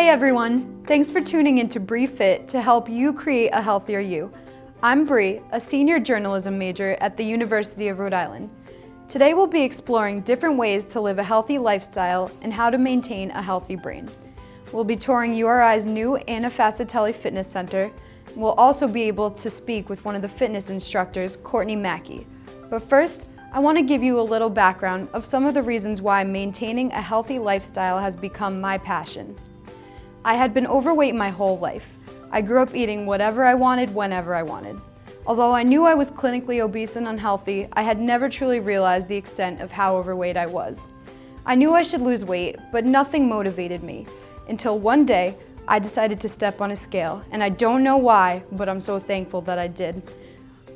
Hey everyone, thanks for tuning into Briiifit to help you create a healthier you. I'm Bri, a senior journalism major at the University of Rhode Island. Today we'll be exploring different ways to live a healthy lifestyle and how to maintain a healthy brain. We'll be touring URI's new Anna Fascitelli Fitness Center. We'll also be able to speak with one of the fitness instructors, Courtney Mackey. But first, I want to give you a little background of some of the reasons why maintaining a healthy lifestyle has become my passion. I had been overweight my whole life. I grew up eating whatever I wanted, whenever I wanted. Although I knew I was clinically obese and unhealthy, I had never truly realized the extent of how overweight I was. I knew I should lose weight, but nothing motivated me. Until one day, I decided to step on a scale, and I don't know why, but I'm so thankful that I did.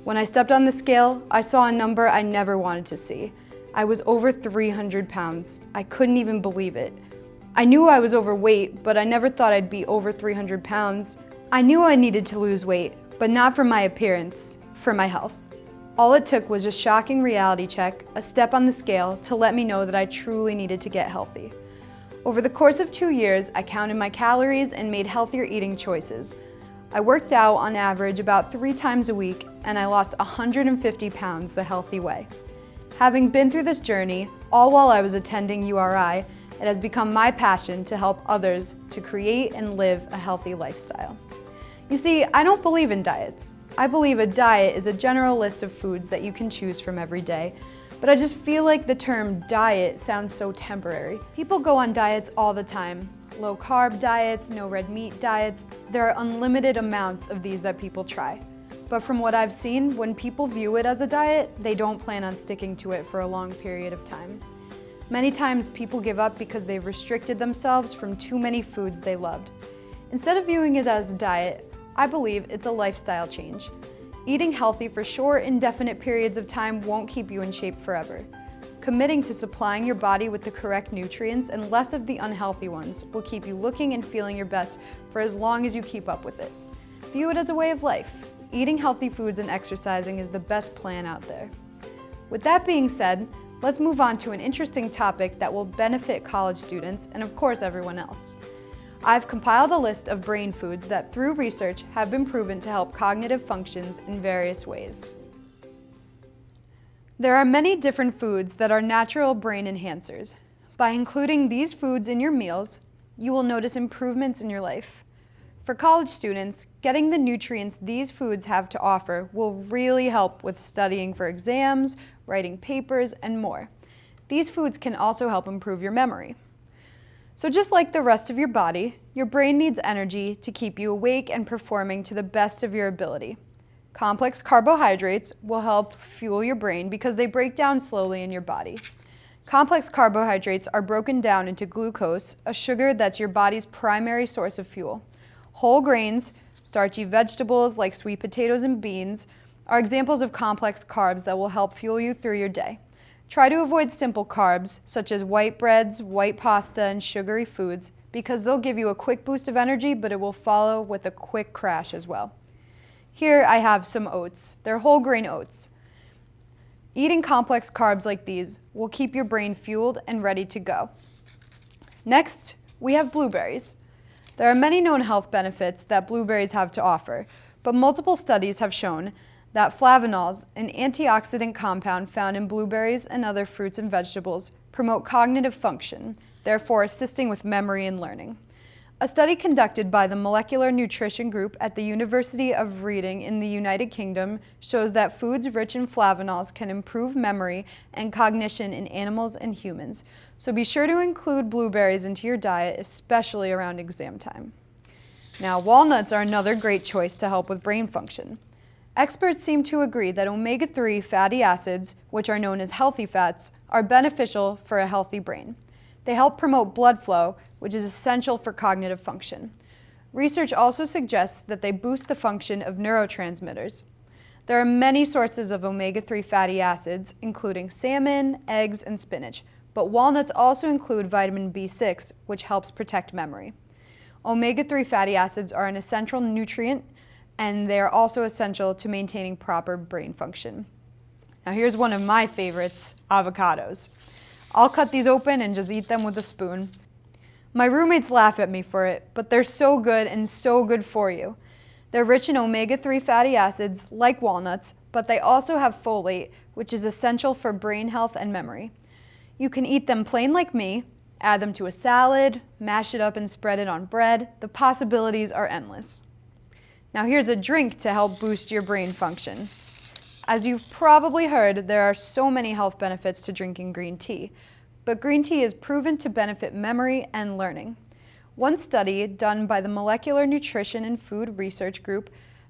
When I stepped on the scale, I saw a number I never wanted to see. I was over 300 pounds. I couldn't even believe it. I knew I was overweight, but I never thought I'd be over 300 pounds. I knew I needed to lose weight, but not for my appearance, for my health. All it took was a shocking reality check, a step on the scale, to let me know that I truly needed to get healthy. Over the course of 2 years, I counted my calories and made healthier eating choices. I worked out on average about 3 times a week, and I lost 150 pounds the healthy way. Having been through this journey, all while I was attending URI, it has become my passion to help others to create and live a healthy lifestyle. You see, I don't believe in diets. I believe a diet is a general list of foods that you can choose from every day, but I just feel like the term diet sounds so temporary. People go on diets all the time. Low carb diets, no red meat diets. There are unlimited amounts of these that people try. But from what I've seen, when people view it as a diet, they don't plan on sticking to it for a long period of time. Many times people give up because they've restricted themselves from too many foods they loved. Instead of viewing it as a diet, I believe it's a lifestyle change. Eating healthy for short, indefinite periods of time won't keep you in shape forever. Committing to supplying your body with the correct nutrients and less of the unhealthy ones will keep you looking and feeling your best for as long as you keep up with it. View it as a way of life. Eating healthy foods and exercising is the best plan out there. With that being said, let's move on to an interesting topic that will benefit college students and of course everyone else. I've compiled a list of brain foods that through research have been proven to help cognitive functions in various ways. There are many different foods that are natural brain enhancers. By including these foods in your meals, you will notice improvements in your life. For college students, getting the nutrients these foods have to offer will really help with studying for exams, writing papers, and more. These foods can also help improve your memory. So just like the rest of your body, your brain needs energy to keep you awake and performing to the best of your ability. Complex carbohydrates will help fuel your brain because they break down slowly in your body. Complex carbohydrates are broken down into glucose, a sugar that's your body's primary source of fuel. Whole grains, starchy vegetables like sweet potatoes and beans, are examples of complex carbs that will help fuel you through your day. Try to avoid simple carbs, such as white breads, white pasta, and sugary foods, because they'll give you a quick boost of energy, but it will follow with a quick crash as well. Here I have some oats. They're whole grain oats. Eating complex carbs like these will keep your brain fueled and ready to go. Next, we have blueberries. There are many known health benefits that blueberries have to offer, but multiple studies have shown that flavonols, an antioxidant compound found in blueberries and other fruits and vegetables, promote cognitive function, therefore assisting with memory and learning. A study conducted by the Molecular Nutrition Group at the University of Reading in the United Kingdom shows that foods rich in flavonols can improve memory and cognition in animals and humans. So be sure to include blueberries into your diet, especially around exam time. Now, walnuts are another great choice to help with brain function. Experts seem to agree that omega-3 fatty acids, which are known as healthy fats, are beneficial for a healthy brain. They help promote blood flow, which is essential for cognitive function. Research also suggests that they boost the function of neurotransmitters. There are many sources of omega-3 fatty acids, including salmon, eggs, and spinach, but walnuts also include vitamin B6, which helps protect memory. Omega-3 fatty acids are an essential nutrient, and they are also essential to maintaining proper brain function. Now here's one of my favorites, avocados. I'll cut these open and just eat them with a spoon. My roommates laugh at me for it, but they're so good and so good for you. They're rich in omega-3 fatty acids, like walnuts, but they also have folate, which is essential for brain health and memory. You can eat them plain like me, add them to a salad, mash it up and spread it on bread. The possibilities are endless. Now here's a drink to help boost your brain function. As you've probably heard, there are so many health benefits to drinking green tea, but green tea is proven to benefit memory and learning. One study done by the Molecular Nutrition and Food Research Group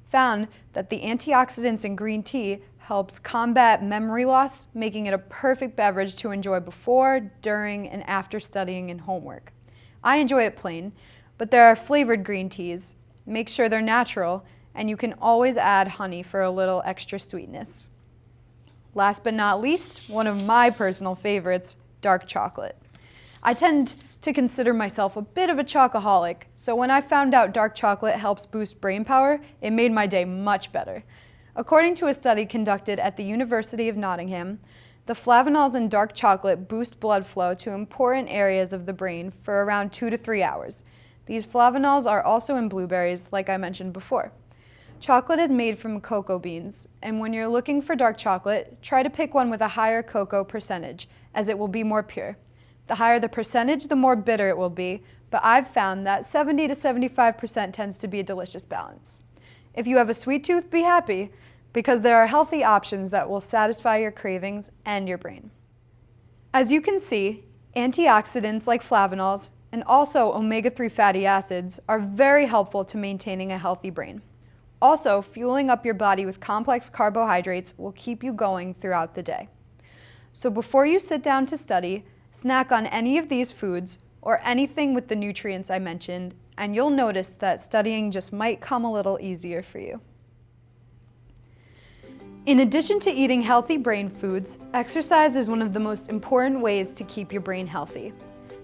found that the antioxidants in green tea helps combat memory loss, making it a perfect beverage to enjoy before, during, and after studying and homework. I enjoy it plain, but there are flavored green teas. Make sure they're natural, and you can always add honey for a little extra sweetness. Last but not least, one of my personal favorites, dark chocolate. I tend to consider myself a bit of a chocoholic, so when I found out dark chocolate helps boost brain power, it made my day much better. According to a study conducted at the University of Nottingham, the flavanols in dark chocolate boost blood flow to important areas of the brain for around 2 to 3 hours. These flavanols are also in blueberries, like I mentioned before. Chocolate is made from cocoa beans, and when you're looking for dark chocolate, try to pick one with a higher cocoa percentage, as it will be more pure. The higher the percentage, the more bitter it will be, but I've found that 70 to 75% tends to be a delicious balance. If you have a sweet tooth, be happy, because there are healthy options that will satisfy your cravings and your brain. As you can see, antioxidants like flavanols and also omega-3 fatty acids are very helpful to maintaining a healthy brain. Also, fueling up your body with complex carbohydrates will keep you going throughout the day. So before you sit down to study, snack on any of these foods or anything with the nutrients I mentioned, and you'll notice that studying just might come a little easier for you. In addition to eating healthy brain foods, exercise is one of the most important ways to keep your brain healthy.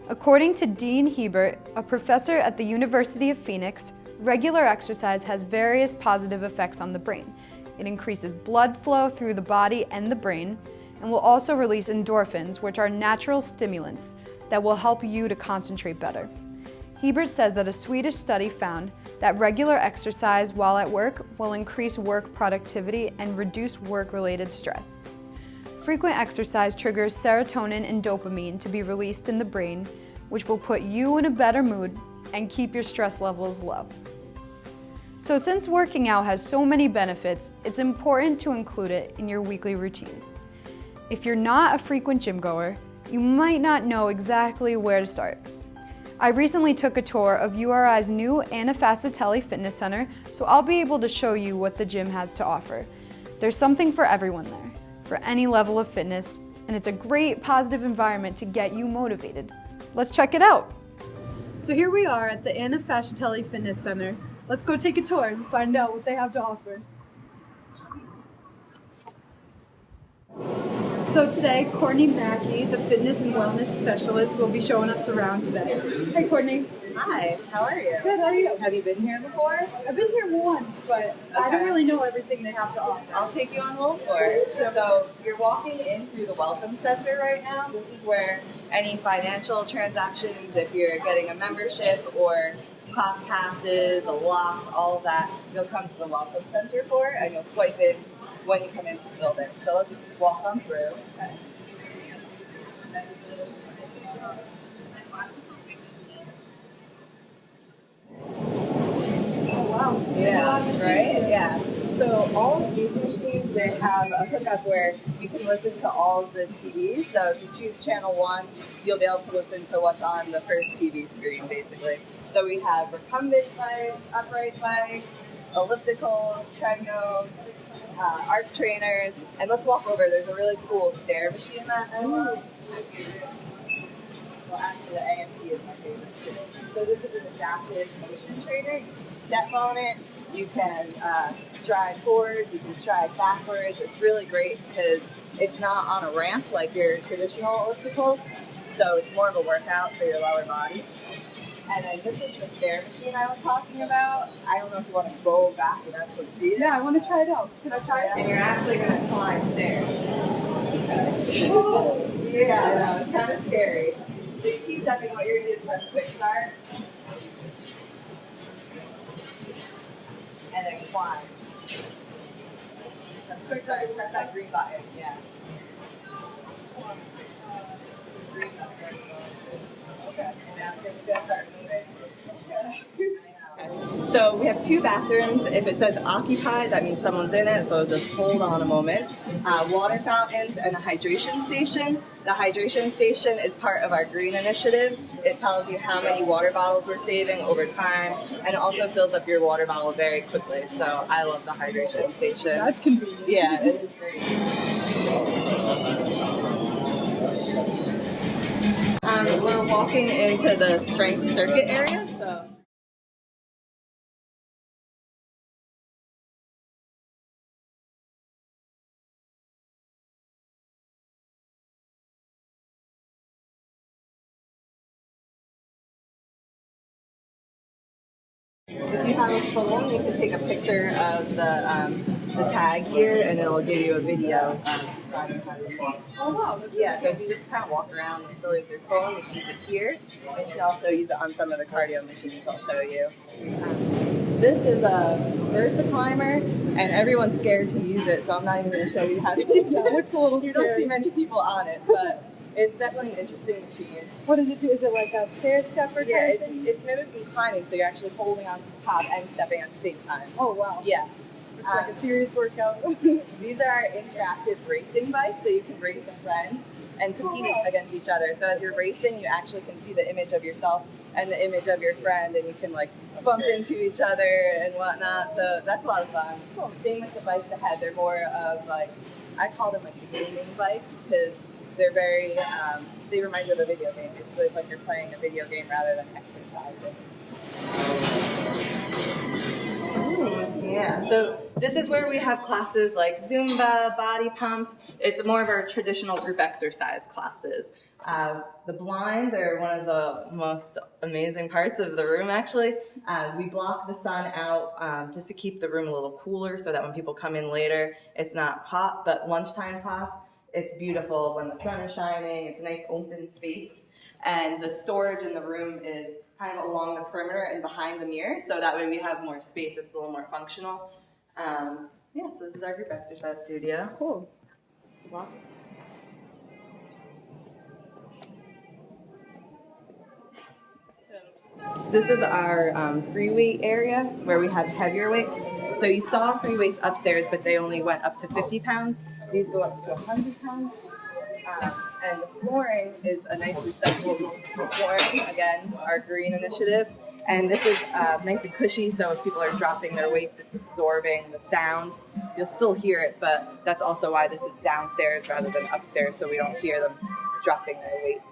According to Dean Hebert, a professor at the University of Phoenix, regular exercise has various positive effects on the brain. It increases blood flow through the body and the brain, and will also release endorphins, which are natural stimulants that will help you to concentrate better. Hebert says that a Swedish study found that regular exercise while at work will increase work productivity and reduce work-related stress. Frequent exercise triggers serotonin and dopamine to be released in the brain, which will put you in a better mood and keep your stress levels low. So since working out has so many benefits, it's important to include it in your weekly routine. If you're not a frequent gym goer, you might not know exactly where to start. I recently took a tour of URI's new Anna Fascitelli Fitness Center, so I'll be able to show you what the gym has to offer. There's something for everyone there, for any level of fitness, and it's a great positive environment to get you motivated. Let's check it out. So here we are at the Anna Fascitelli Fitness Center. Let's go take a tour and find out what they have to offer. So today, Courtney Mackey, the fitness and wellness specialist, will be showing us around today. Hey Courtney. Hi, how are you? Good, how are you? Have you been here before? I've been here once, but I don't really know everything they have to offer. I'll take you on a little tour. So you're walking in through the Welcome Center right now. This is where any financial transactions, if you're getting a membership or class passes, a lock, all of that, you'll come to the Welcome Center for, and you'll swipe in when you come into the building. So let's walk on through. Okay. Oh wow. Yeah, right? Yeah. So all of these machines, they have a hookup where you can listen to all of the TVs. So if you choose channel 1, you'll be able to listen to what's on the first TV screen, basically. So we have recumbent bikes, upright bikes, ellipticals, treadmills, arc trainers, and let's walk over. There's a really cool stair machine that I love. Well, actually, the AMT is my favorite too. So this is an adaptive motion trainer. You can step on it. You can stride forward. You can stride backwards. It's really great because it's not on a ramp like your traditional ellipticals. So it's more of a workout for your lower body. And then this is the stair machine I was talking about. I don't know if you want to go back and actually see it. Yeah, I want to try it out. Can I try it? And you're actually going to climb stairs. Yeah, I know. It's kind of scary. So you keep stepping, what you're going to do is press quick start, and then climb. Press quick start, press that green button, yeah. Green button. Okay. And now it's going to start moving. So we have 2 bathrooms. If it says occupied, that means someone's in it, so just hold on a moment. Water fountains and a hydration station. The hydration station is part of our green initiative. It tells you how many water bottles we're saving over time, and it also fills up your water bottle very quickly. So I love the hydration station. That's convenient. Yeah, it is great. We're walking into the strength circuit area, so. If you have a phone, you can take a picture of the tag here, and it'll give you a video. Oh wow, that's Yeah, so if you just kind of walk around silly with your phone, you can use it here. And you can also use it on some of the cardio machines I'll show you. This is a Versa climber, and everyone's scared to use it, so I'm not even going to show you how to use it. It looks a little You don't scary. see many people on it, but it's definitely an interesting machine. What does it do? Is it like a stair stepper Yeah, kind of thing? it's mimicking climbing, so you're actually holding onto the top and stepping at the same time. Oh wow. Yeah. It's like a serious workout. These are interactive racing bikes, so you can race a friend and compete against each other. So as you're racing, you actually can see the image of yourself and the image of your friend, and you can like bump into each other and whatnot. So that's a lot of fun. Cool. Same with the bikes ahead. They're more of like, I call them like the gaming bikes because they're very, they remind you of a video game. Basically, it's like you're playing a video game rather than exercising. Yeah, so this is where we have classes like Zumba, body pump. It's more of our traditional group exercise classes. The blinds are one of the most amazing parts of the room, actually. We block the sun out just to keep the room a little cooler so that when people come in later, it's not hot. But lunchtime class, it's beautiful when the sun is shining. It's a nice open space. And the storage in the room is kind of along the perimeter and behind the mirror, so that way we have more space. It's a little more functional. Yeah, so this is our group exercise studio. Cool. Wow. This is our free weight area where we have heavier weights. So you saw free weights upstairs, but they only went up to 50 pounds. These go up to 100 pounds. And the flooring is a nice receptacle flooring, again, our green initiative. And this is nice and cushy, so if people are dropping their weights, it's absorbing the sound. You'll still hear it, but that's also why this is downstairs rather than upstairs, so we don't hear them dropping their weights.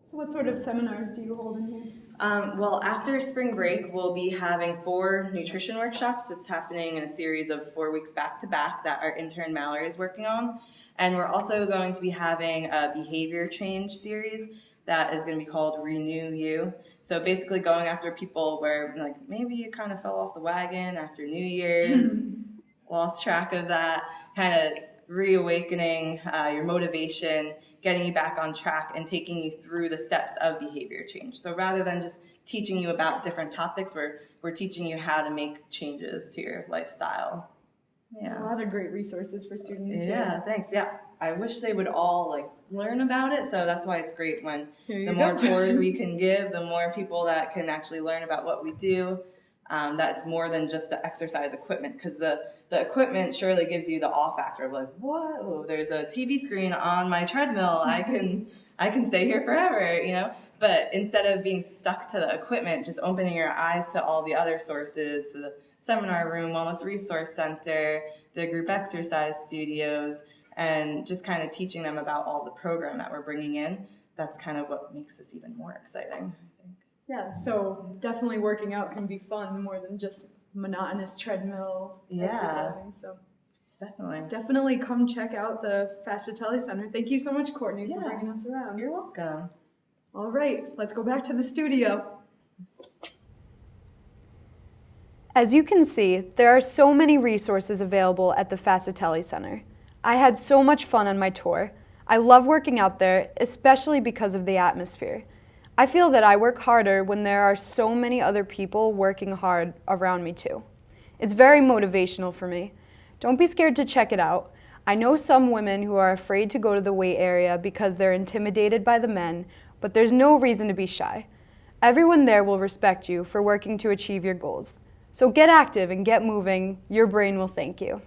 So what sort of seminars do you hold in here? Well, after spring break, we'll be having 4 nutrition workshops. It's happening in a series of 4 weeks back to back that our intern Mallory is working on. And we're also going to be having a behavior change series that is going to be called Renew You. So basically going after people where like maybe you kind of fell off the wagon after New Year's, lost track of that, kind of reawakening your motivation, getting you back on track, and taking you through the steps of behavior change. So rather than just teaching you about different topics, we're teaching you how to make changes to your lifestyle. There's a lot of great resources for students. Yeah, thanks. Yeah, I wish they would all like learn about it. So that's why it's great when the more tours we can give, the more people that can actually learn about what we do. That's more than just the exercise equipment, because the equipment surely gives you the awe factor of like, whoa, there's a TV screen on my treadmill. I can I can stay here forever, But instead of being stuck to the equipment, just opening your eyes to all the other sources, to the seminar room, wellness resource center, the group exercise studios, and just kind of teaching them about all the program that we're bringing in. That's kind of what makes this even more exciting, I think. Yeah, so definitely working out can be fun more than just monotonous treadmill exercising. So definitely come check out the Fascitelli Center. Thank you so much, Courtney, for bringing us around. You're welcome. All right, let's go back to the studio. As you can see, there are so many resources available at the Fascitelli Center. I had so much fun on my tour. I love working out there, especially because of the atmosphere. I feel that I work harder when there are so many other people working hard around me too. It's very motivational for me. Don't be scared to check it out. I know some women who are afraid to go to the weight area because they're intimidated by the men, but there's no reason to be shy. Everyone there will respect you for working to achieve your goals. So get active and get moving. Your brain will thank you.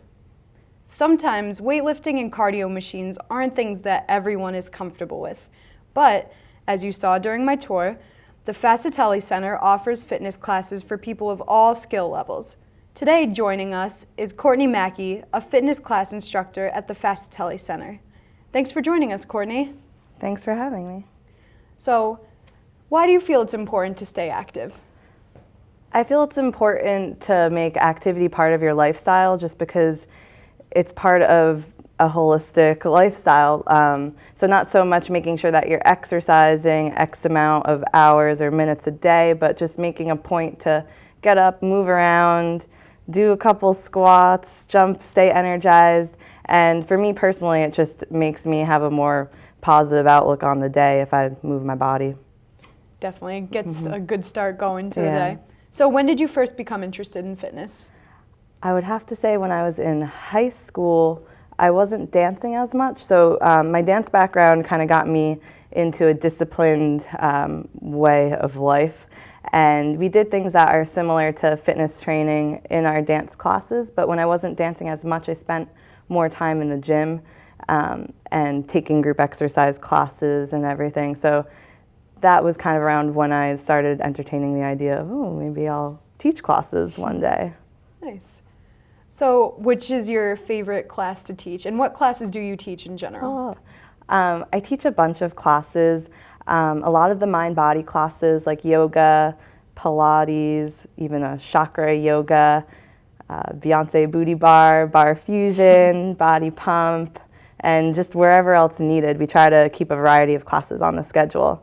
Sometimes weightlifting and cardio machines aren't things that everyone is comfortable with, but as you saw during my tour, the Fascitelli Center offers fitness classes for people of all skill levels. Today joining us is Courtney Mackey, a fitness class instructor at the Fascitelli Center. Thanks for joining us, Courtney. Thanks for having me. So, why do you feel it's important to stay active? I feel it's important to make activity part of your lifestyle just because it's part of a holistic lifestyle. So not so much making sure that you're exercising X amount of hours or minutes a day, but just making a point to get up, move around, do a couple squats, jump, stay energized. And for me personally, it just makes me have a more positive outlook on the day if I move my body. Definitely gets a good start going to the day. So when did you first become interested in fitness? I would have to say when I was in high school, I wasn't dancing as much. So my dance background kind of got me into a disciplined way of life. And we did things that are similar to fitness training in our dance classes. But when I wasn't dancing as much, I spent more time in the gym and taking group exercise classes and everything. So that was kind of around when I started entertaining the idea of, oh, maybe I'll teach classes one day. Nice. So which is your favorite class to teach, and what classes do you teach in general? I teach a bunch of classes, a lot of the mind-body classes like yoga, Pilates, even a chakra yoga, Beyonce booty bar, bar fusion, body pump, and just wherever else needed. We try to keep a variety of classes on the schedule.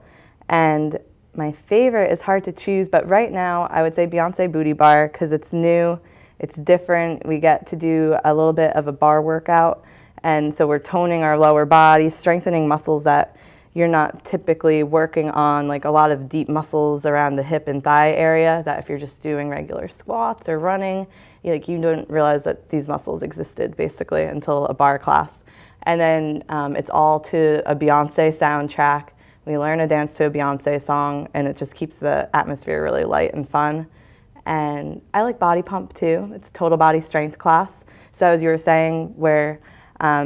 And my favorite is hard to choose, but right now I would say Beyonce booty bar because it's new, it's different. We get to do a little bit of a bar workout, and so we're toning our lower body, strengthening muscles that you're not typically working on, like a lot of deep muscles around the hip and thigh area that if you're just doing regular squats or running, you don't realize that these muscles existed basically until a bar class. And then it's all to a Beyonce soundtrack. We learn a dance to a Beyonce song, and it just keeps the atmosphere really light and fun. And I like body pump too. It's a total body strength class. So as you were saying, where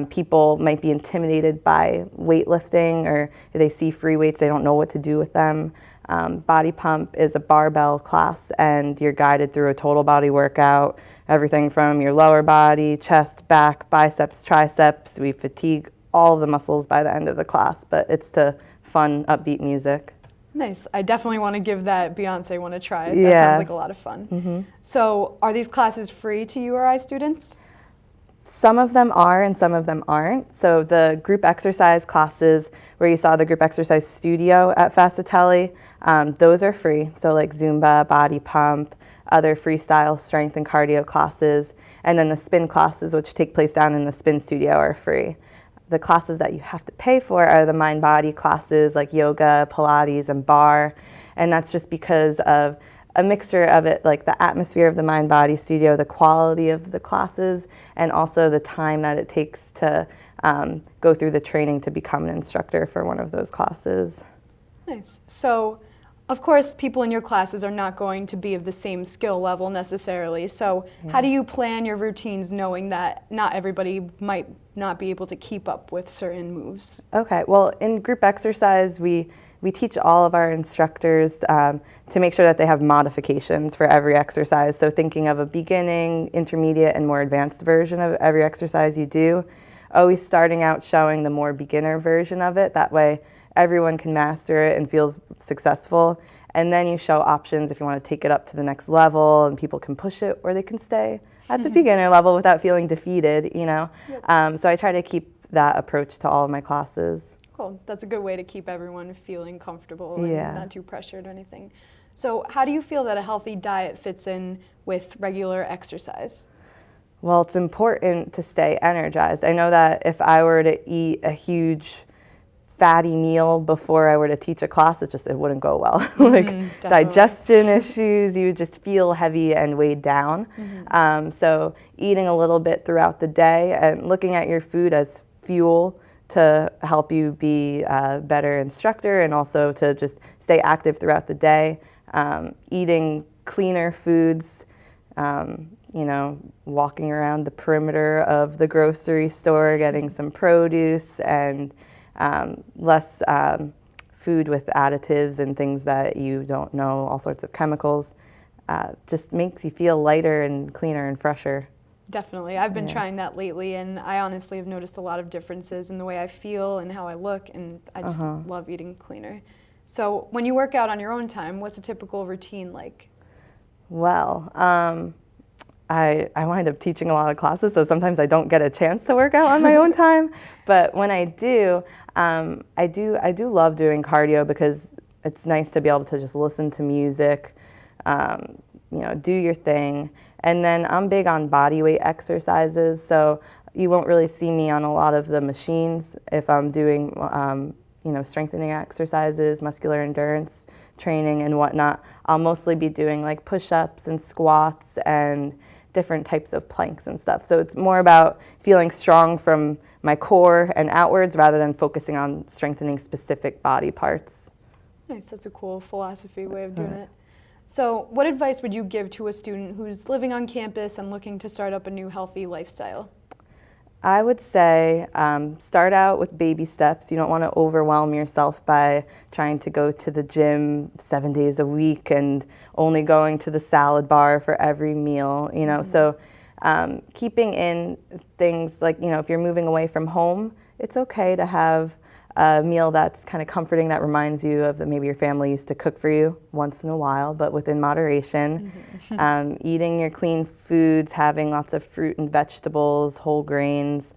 people might be intimidated by weightlifting, or if they see free weights, they don't know what to do with them. Body pump is a barbell class, and you're guided through a total body workout, everything from your lower body, chest, back, biceps, triceps. We fatigue all of the muscles by the end of the class, but it's to fun, upbeat music. Nice. I definitely want to give that Beyonce one a try. That Yeah. sounds like a lot of fun. Mm-hmm. So are these classes free to URI students? Some of them are and some of them aren't. So the group exercise classes where you saw the group exercise studio at Fascitelli, those are free. So like Zumba, body pump, other freestyle strength and cardio classes. And then the spin classes, which take place down in the spin studio, are free. The classes that you have to pay for are the mind-body classes like yoga, Pilates, and bar. And that's just because of a mixture of it, like the atmosphere of the mind-body studio, the quality of the classes, and also the time that it takes to go through the training to become an instructor for one of those classes. Nice. So Of course, people in your classes are not going to be of the same skill level necessarily. So how do you plan your routines knowing that not everybody might not be able to keep up with certain moves? Okay, well, in group exercise, we teach all of our instructors to make sure that they have modifications for every exercise. So thinking of a beginning, intermediate, and more advanced version of every exercise you do. Always starting out showing the more beginner version of it. That way everyone can master it and feels successful. And then you show options if you want to take it up to the next level, and people can push it or they can stay at the beginner level without feeling defeated, you know. Yep. So I try to keep that approach to all of my classes. Cool. That's a good way to keep everyone feeling comfortable and Yeah. not too pressured or anything. So how do you feel that a healthy diet fits in with regular exercise? Well, it's important to stay energized. I know that if I were to eat a huge fatty meal before I were to teach a class, it wouldn't go well. Like Definitely. digestion issues, you would just feel heavy and weighed down. So eating a little bit throughout the day and looking at your food as fuel to help you be a better instructor and also to just stay active throughout the day. Eating cleaner foods, you know, walking around the perimeter of the grocery store, getting some produce and less food with additives and things that you don't know, all sorts of chemicals, just makes you feel lighter and cleaner and fresher. Definitely. I've been trying that lately, and I honestly have noticed a lot of differences in the way I feel and how I look, and I just love eating cleaner. So when you work out on your own time, what's a typical routine like? Well, I wind up teaching a lot of classes, so sometimes I don't get a chance to work out on my own time. But when I do, I do love doing cardio because it's nice to be able to just listen to music, you know, do your thing. And then I'm big on body weight exercises, so you won't really see me on a lot of the machines if I'm doing, you know, strengthening exercises, muscular endurance training and whatnot. I'll mostly be doing like push-ups and squats and different types of planks and stuff. So it's more about feeling strong from my core and outwards rather than focusing on strengthening specific body parts. Nice. That's a cool philosophy way of doing it. So what advice would you give to a student who's living on campus and looking to start up a new healthy lifestyle? I would say start out with baby steps. You don't want to overwhelm yourself by trying to go to the gym 7 days a week and only going to the salad bar for every meal, you know. So keeping in things like, you know, if you're moving away from home, it's okay to have a meal that's kind of comforting, that reminds you of that maybe your family used to cook for you once in a while, but within moderation. Eating your clean foods, having lots of fruit and vegetables, whole grains,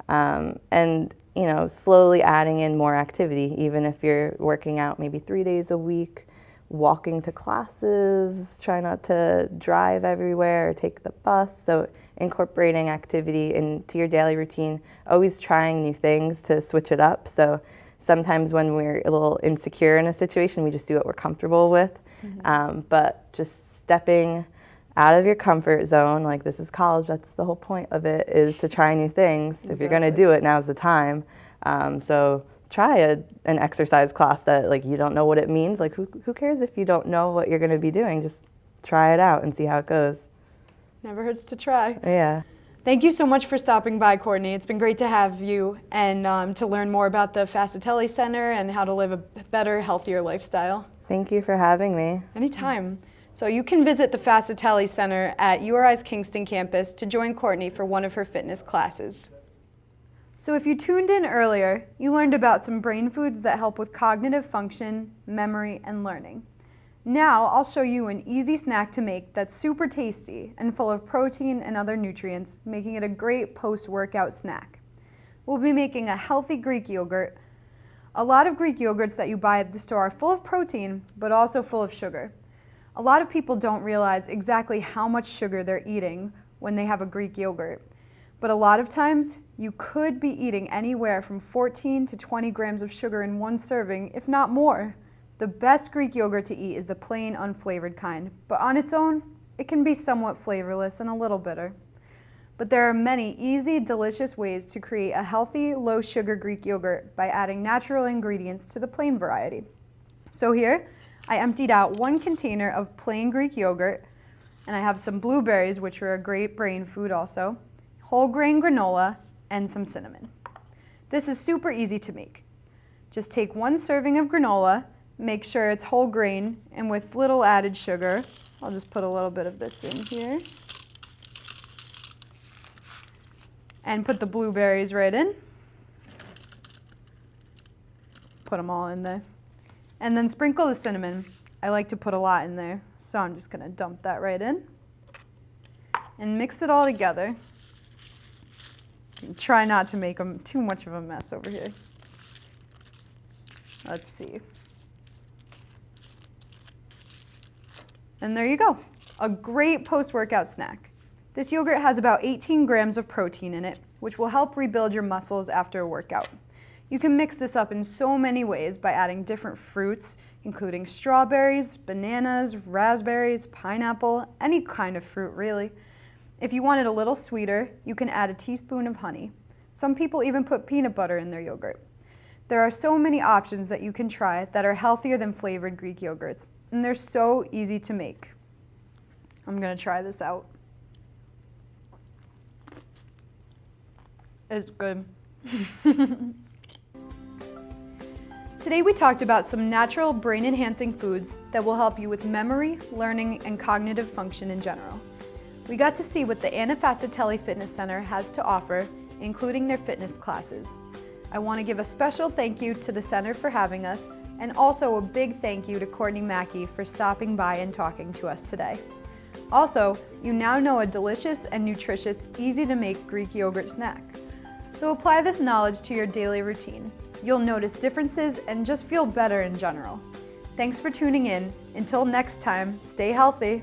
and you know, slowly adding in more activity, even if you're working out maybe 3 days a week, walking to classes, try not to drive everywhere or take the bus. So incorporating activity into your daily routine, always trying new things to switch it up. So sometimes when we're a little insecure in a situation, we just do what we're comfortable with. But just stepping out of your comfort zone, like this is college, that's the whole point of it, is to try new things. If you're gonna do it, now's the time. So try an exercise class that like you don't know what it means. Like who cares if you don't know what you're gonna be doing? Just try it out and see how it goes. Never hurts to try. Yeah. Thank you so much for stopping by, Courtney. It's been great to have you and to learn more about the Fascitelli Center and how to live a better, healthier lifestyle. Thank you for having me. Anytime. So you can visit the Fascitelli Center at URI's Kingston campus to join Courtney for one of her fitness classes. So if you tuned in earlier, you learned about some brain foods that help with cognitive function, memory, and learning. Now I'll show you an easy snack to make that's super tasty and full of protein and other nutrients, making it a great post-workout snack. We'll be making a healthy Greek yogurt. A lot of Greek yogurts that you buy at the store are full of protein, but also full of sugar. A lot of people don't realize exactly how much sugar they're eating when they have a Greek yogurt. But a lot of times, you could be eating anywhere from 14 to 20 grams of sugar in one serving, if not more. The best Greek yogurt to eat is the plain, unflavored kind, but on its own, it can be somewhat flavorless and a little bitter. But there are many easy, delicious ways to create a healthy, low-sugar Greek yogurt by adding natural ingredients to the plain variety. So here, I emptied out 1 container of plain Greek yogurt, and I have some blueberries, which are a great brain food also, whole grain granola, and some cinnamon. This is super easy to make. Just take 1 serving of granola, make sure it's whole grain, and with little added sugar. I'll just put a little bit of this in here. And put the blueberries right in. Put them all in there. And then sprinkle the cinnamon. I like to put a lot in there, so I'm just gonna dump that right in. And mix it all together. And try not to make too much of a mess over here. Let's see. And there you go, a great post-workout snack. This yogurt has about 18 grams of protein in it, which will help rebuild your muscles after a workout. You can mix this up in so many ways by adding different fruits, including strawberries, bananas, raspberries, pineapple, any kind of fruit really. If you want it a little sweeter, you can add a teaspoon of honey. Some people even put peanut butter in their yogurt. There are so many options that you can try that are healthier than flavored Greek yogurts, and they're so easy to make. I'm gonna try this out. It's good. Today we talked about some natural brain-enhancing foods that will help you with memory, learning, and cognitive function in general. We got to see what the Anna Fascitelli Fitness Center has to offer, including their fitness classes. I want to give a special thank you to the center for having us, and also a big thank you to Courtney Mackey for stopping by and talking to us today. Also, you now know a delicious and nutritious, easy to make Greek yogurt snack. So apply this knowledge to your daily routine. You'll notice differences and just feel better in general. Thanks for tuning in. Until next time, stay healthy.